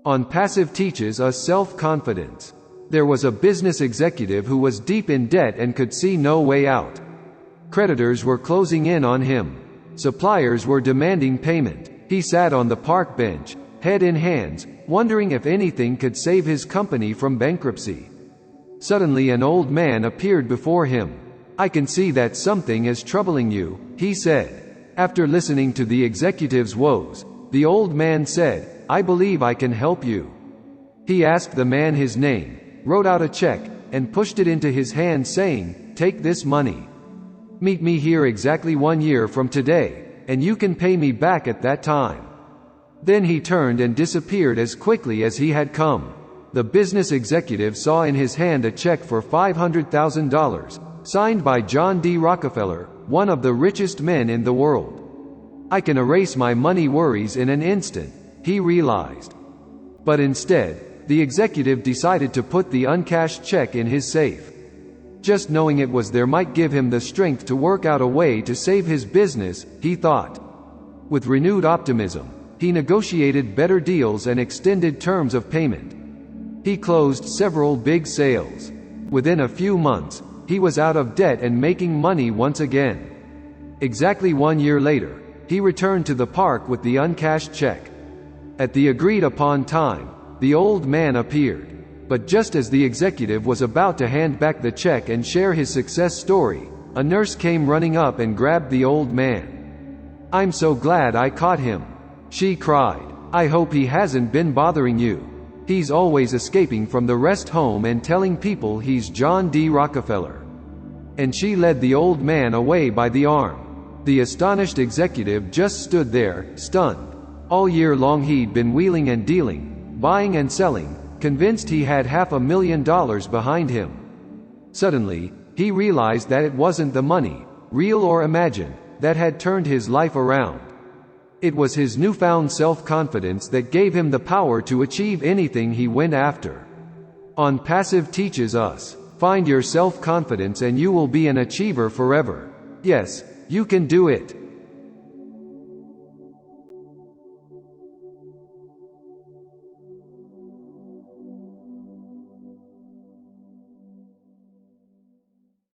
Onpassive teaches us self-confidence. There was a business executive who was deep in debt and could see no way out. Creditors were closing in on him. Suppliers were demanding payment. He sat on the park bench, head in hands, wondering if anything could save his company from bankruptcy. Suddenly an old man appeared before him. "I can see that something is troubling you," he said. After listening to the executive's woes, the old man said, "I believe I can help you." He asked the man his name, wrote out a check, and pushed it into his hand saying, "Take this money. Meet me here exactly 1 year from today, and you can pay me back at that time." Then he turned and disappeared as quickly as he had come. The business executive saw in his hand a check for $500,000, signed by John D. Rockefeller, one of the richest men in the world. "I can erase my money worries in an instant," he realized. But instead, the executive decided to put the uncashed check in his safe. Just knowing it was there might give him the strength to work out a way to save his business, he thought. With renewed optimism, he negotiated better deals and extended terms of payment. He closed several big sales. Within a few months, he was out of debt and making money once again. Exactly 1 year later, he returned to the park with the uncashed check. At the agreed-upon time, the old man appeared. But just as the executive was about to hand back the check and share his success story, a nurse came running up and grabbed the old man. "I'm so glad I caught him," she cried. "I hope he hasn't been bothering you. He's always escaping from the rest home and telling people he's John D. Rockefeller." And she led the old man away by the arm. The astonished executive just stood there, stunned. All year long he'd been wheeling and dealing, buying and selling, convinced he had $500,000 behind him. Suddenly, he realized that it wasn't the money, real or imagined, that had turned his life around. It was his newfound self-confidence that gave him the power to achieve anything he went after. Onpassive teaches us, find your self-confidence and you will be an achiever forever. Yes, you can do it.